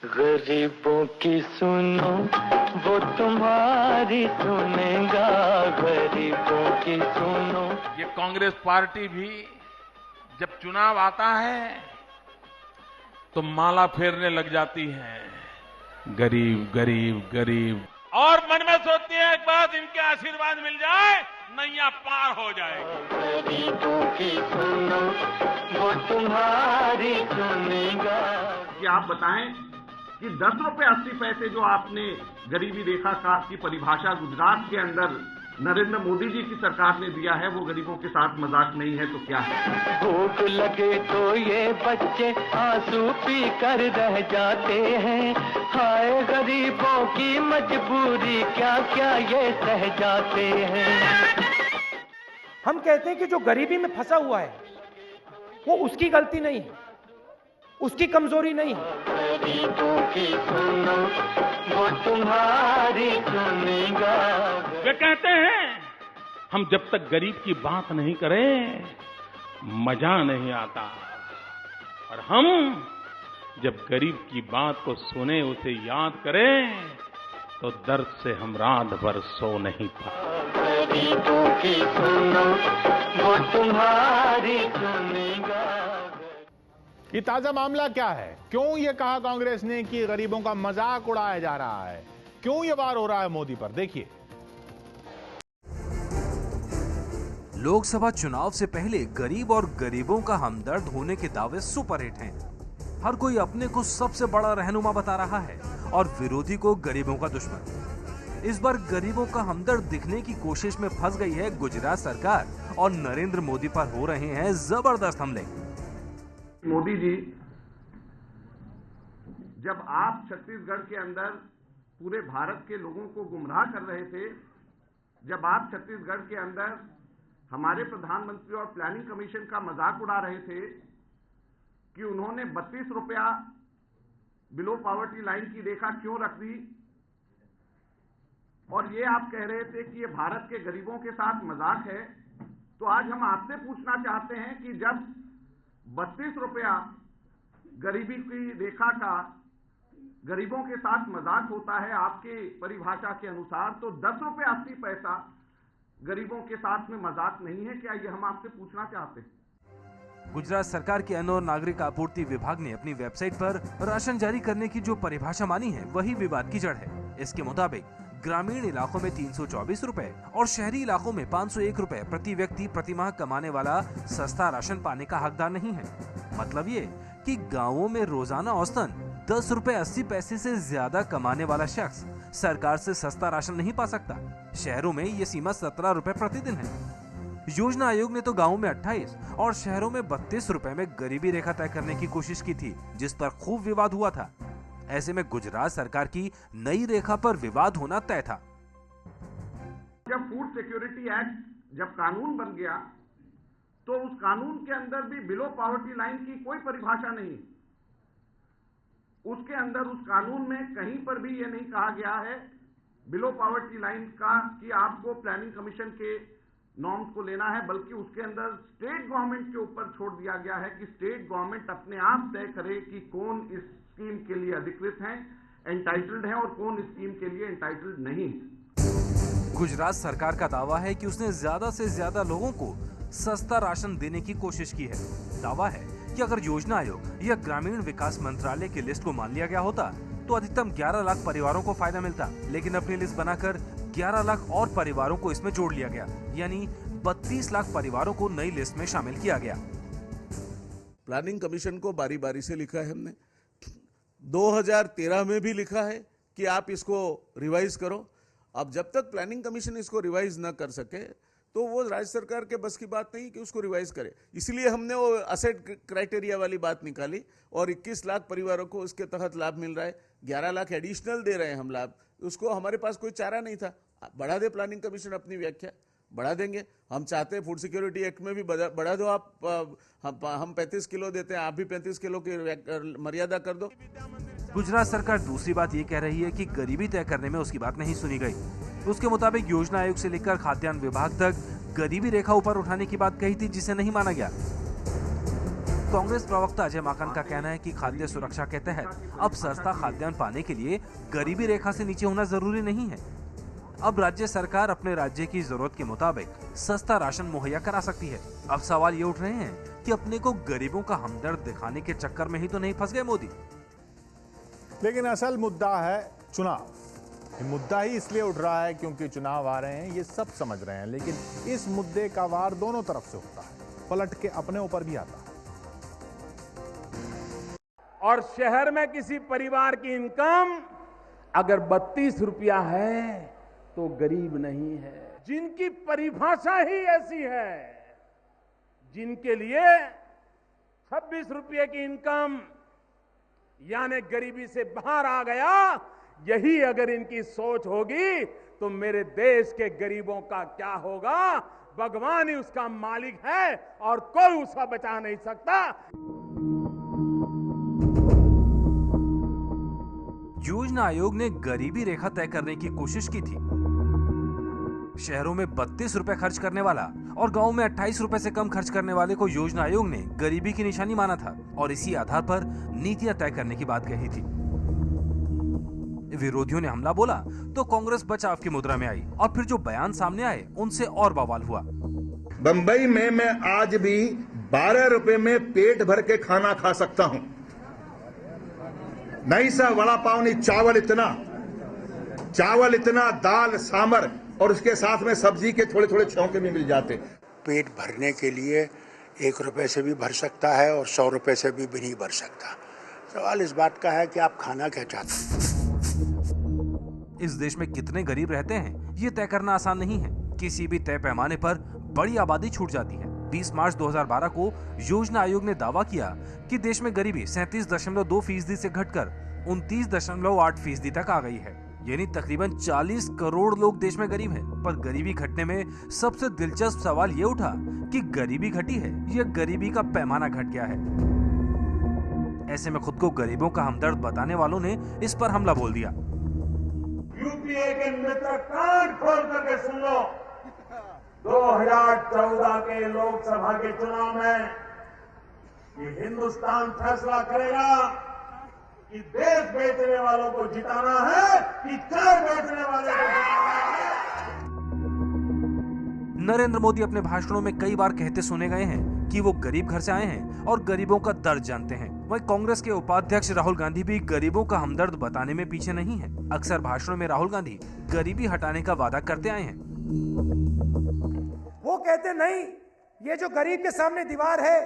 गरीबों की सुनो वो तुम्हारी सुनेगा, गरीबों की सुनो। ये कांग्रेस पार्टी भी जब चुनाव आता है तो माला फेरने लग जाती है, गरीब गरीब गरीब, और मन में सोचती है एक बात, इनके आशीर्वाद मिल जाए नैया पार हो जाएगी। गरीबों की सुनो वो तुम्हारी सुनेगा। कि आप बताएं कि 10 रुपए 80 पैसे जो आपने गरीबी रेखा का की परिभाषा गुजरात के अंदर नरेंद्र मोदी जी की सरकार ने दिया है, वो गरीबों के साथ मजाक नहीं है तो क्या है? भूख लगे तो ये बच्चे आंसू पी कर रह जाते हैं, हाय गरीबों की मजबूरी क्या क्या ये सह जाते हैं। हम कहते हैं कि जो गरीबी में फंसा हुआ है वो उसकी गलती नहीं है, उसकी कमजोरी नहीं है। गरीबों की सुनो वो तुम्हारी सुनेगा। वे कहते हैं हम जब तक गरीब की बात नहीं करें मजा नहीं आता, और हम जब गरीब की बात को सुने, उसे याद करें, तो दर्द से हम रात भर सो नहीं पाते। गरीबों की सुनो वो तुम्हारी सुनेगा। ये ताजा मामला क्या है? क्यों ये कहा कांग्रेस ने कि गरीबों का मजाक उड़ाया जा रहा है? क्यों ये वार हो रहा है मोदी पर? देखिए, लोकसभा चुनाव से पहले गरीब और गरीबों का हमदर्द होने के दावे सुपरहिट हैं। हर कोई अपने को सबसे बड़ा रहनुमा बता रहा है और विरोधी को गरीबों का दुश्मन। इस बार गरीबों का हमदर्द दिखने की कोशिश में फंस गई है गुजरात सरकार, और नरेंद्र मोदी पर हो रहे हैं जबरदस्त हमले। मोदी जी, जब आप छत्तीसगढ़ के अंदर पूरे भारत के लोगों को गुमराह कर रहे थे, जब आप छत्तीसगढ़ के अंदर हमारे प्रधानमंत्री और प्लानिंग कमीशन का मजाक उड़ा रहे थे कि उन्होंने 32 रुपया बिलो पॉवर्टी लाइन की रेखा क्यों रख दी, और ये आप कह रहे थे कि ये भारत के गरीबों के साथ मजाक है, तो आज हम आपसे पूछना चाहते हैं कि जब 32 रुपया गरीबी की रेखा का गरीबों के साथ मजाक होता है आपके परिभाषा के अनुसार, तो 10 रुपये 80 पैसा गरीबों के साथ में मजाक नहीं है क्या? ये हम आपसे पूछना चाहते हैं। गुजरात सरकार के अन्न और नागरिक आपूर्ति विभाग ने अपनी वेबसाइट पर राशन जारी करने की जो परिभाषा मानी है वही विवाद की जड़ है। इसके मुताबिक ग्रामीण इलाकों में 324 रुपए और शहरी इलाकों में 501 रुपए प्रति व्यक्ति प्रतिमाह कमाने वाला सस्ता राशन पाने का हकदार नहीं है। मतलब ये कि गाँवों में रोजाना औसतन 10 रुपए 80 पैसे से ज्यादा कमाने वाला शख्स सरकार से सस्ता राशन नहीं पा सकता। शहरों में ये सीमा 17 रुपए प्रतिदिन है। योजना आयोग ने तो गाँवों में 28 और शहरों में 32 रुपए में गरीबी रेखा तय करने की कोशिश की थी, जिस पर खूब विवाद हुआ था। ऐसे में गुजरात सरकार की नई रेखा पर विवाद होना तय था। जब फूड सिक्योरिटी एक्ट जब कानून बन गया, तो उस कानून के अंदर भी बिलो पॉवर्टी लाइन की कोई परिभाषा नहीं। उसके अंदर उस कानून में कहीं पर भी ये नहीं कहा गया है बिलो पॉवर्टी लाइन का कि आपको प्लानिंग कमीशन के नॉर्म्स को लेना है, बल्कि उसके अंदर स्टेट गवर्नमेंट के ऊपर छोड़ दिया गया है कि स्टेट गवर्नमेंट अपने आप तय करे कि कौन इस स्कीम के लिए अधिकृत हैं, एंटाइटल्ड हैं, और कौन इस स्कीम के लिए एंटाइटल्ड नहीं है। गुजरात सरकार का दावा है कि उसने ज्यादा से ज्यादा लोगों को सस्ता राशन देने की कोशिश की है। दावा है कि अगर योजना आयोग या ग्रामीण विकास मंत्रालय की लिस्ट को मान लिया गया होता तो अधिकतम 11 लाख परिवारों को फायदा मिलता, लेकिन अपनी लिस्ट बनाकर 11 लाख और परिवारों को इसमें जोड़ लिया गया, यानी 32 लाख परिवारों को नई लिस्ट में शामिल किया गया। प्लानिंग कमीशन को बारी बारी से लिखा है हमने, 2013 में भी लिखा है कि आप इसको रिवाइज करो। अब जब तक प्लानिंग कमीशन इसको रिवाइज ना कर सके तो वो राज्य सरकार के बस की बात नहीं कि उसको रिवाइज करे। इसलिए हमने वो असेट क्राइटेरिया वाली बात निकाली और 21 लाख परिवारों को उसके तहत लाभ मिल रहा है। 11 लाख एडिशनल दे रहे हैं हम लाभ, उसको हमारे पास कोई चारा नहीं था। बढ़ा दे प्लानिंग कमीशन अपनी व्याख्या, बढ़ा देंगे। हम चाहते हैं फूड सिक्योरिटी एक्ट में भी बढ़ा दो आप, हम 35 किलो देते हैं, आप भी 35 किलो की मर्यादा कर दो। गुजरात सरकार दूसरी बात ये कह रही है कि गरीबी तय करने में उसकी बात नहीं सुनी गई। उसके मुताबिक योजना आयोग से लेकर खाद्यान्न विभाग तक गरीबी रेखा ऊपर उठाने की बात कही थी, जिसे नहीं माना गया। कांग्रेस प्रवक्ता अजय माकन का कहना है कि खाद्य सुरक्षा के तहत अब सस्ता खाद्यान्न पाने के लिए गरीबी रेखा से नीचे होना जरूरी नहीं है। अब राज्य सरकार अपने राज्य की जरूरत के मुताबिक सस्ता राशन मुहैया करा सकती है। अब सवाल ये उठ रहे हैं कि अपने को गरीबों का हमदर्द दिखाने के चक्कर में ही तो नहीं फंस गए मोदी। लेकिन असल मुद्दा है चुनाव। ये मुद्दा ही इसलिए उठ रहा है क्योंकि चुनाव आ रहे हैं, ये सब समझ रहे हैं, लेकिन इस मुद्दे का वार दोनों तरफ से होता है, पलट के अपने ऊपर भी आता है। और शहर में किसी परिवार की इनकम अगर 32 रुपया है तो गरीब नहीं है। जिनकी परिभाषा ही ऐसी है, जिनके लिए 26 रुपये की इनकम यानी गरीबी से बाहर आ गया, यही अगर इनकी सोच होगी तो मेरे देश के गरीबों का क्या होगा? भगवान ही उसका मालिक है और कोई उसका बचा नहीं सकता। योजना आयोग ने गरीबी रेखा तय करने की कोशिश की थी। शहरों में 32 रुपए खर्च करने वाला और गांव में 28 रुपए से कम खर्च करने वाले को योजना आयोग ने गरीबी की निशानी माना था और इसी आधार पर नीतियां तय करने की बात कही थी। विरोधियों ने हमला बोला तो कांग्रेस बचाव की मुद्रा में आई और फिर जो बयान सामने आए उनसे और बवाल हुआ। बंबई में मैं आज भी 12 रुपए में पेट भर के खाना खा सकता हूं। नहीं सा वड़ा पाव नहीं, चावल इतना, दाल सांबर और उसके साथ में सब्जी के थोड़े थोड़े छौंके भी मिल जाते। पेट भरने के लिए 1 रुपए से भी भर सकता है और 100 रुपए से भी नहीं भर सकता। सवाल इस बात का है कि आप खाना क्या चाहते हैं। इस देश में कितने गरीब रहते हैं ये तय करना आसान नहीं है। किसी भी तय पैमाने पर बड़ी आबादी छूट जाती है। 20 मार्च 2012 को योजना आयोग ने दावा किया कि देश में गरीबी 37.2% से घटकर 29.8% तक आ गई है। यानी तकरीबन 40 करोड़ लोग देश में गरीब हैं। पर गरीबी घटने में सबसे दिलचस्प सवाल ये उठा कि गरीबी घटी है या गरीबी का पैमाना घट गया है। ऐसे में खुद को गरीबों का हमदर्द बताने वालों ने इस पर हमला बोल दिया। यूपीए के मित्र कान खोल करके सुन लो, 2014 के लोकसभा के चुनाव में ये हिंदुस्तान फैसला करेगा कि देश बेचने वालों को जिताना है कि कर बेचने वालों को जिताना है। नरेंद्र मोदी अपने भाषणों में कई बार कहते सुने गए हैं कि वो गरीब घर से आए हैं और गरीबों का दर्द जानते हैं। वहीं कांग्रेस के उपाध्यक्ष राहुल गांधी भी गरीबों का हमदर्द बताने में पीछे नहीं है। अक्सर भाषणों में राहुल गांधी गरीबी हटाने का वादा करते आए हैं। वो कहते नहीं, ये जो गरीब के सामने दीवार है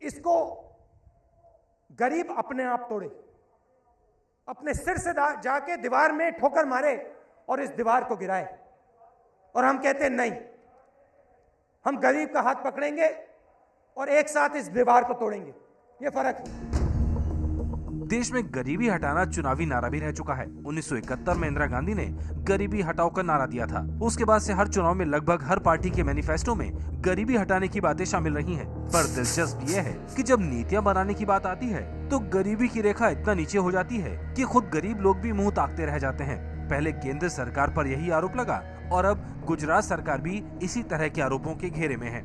इसको गरीब अपने आप तोड़े, अपने सिर से जाके दीवार में ठोकर मारे और इस दीवार को गिराए। और हम कहते हैं नहीं, हम गरीब का हाथ पकड़ेंगे और एक साथ इस दीवार को तोड़ेंगे। ये फर्क है। देश में गरीबी हटाना चुनावी नारा भी रह चुका है। 1971 में इंदिरा गांधी ने गरीबी हटाओ का नारा दिया था। उसके बाद से हर चुनाव में लगभग हर पार्टी के मैनिफेस्टो में गरीबी हटाने की बातें शामिल रही हैं। पर दिलचस्प ये है कि जब नीतियां बनाने की बात आती है तो गरीबी की रेखा इतना नीचे हो जाती है कि खुद गरीब लोग भी मुंह ताकते रह जाते हैं। पहले केंद्र सरकार पर यही आरोप लगा और अब गुजरात सरकार भी इसी तरह के आरोपों के घेरे में है।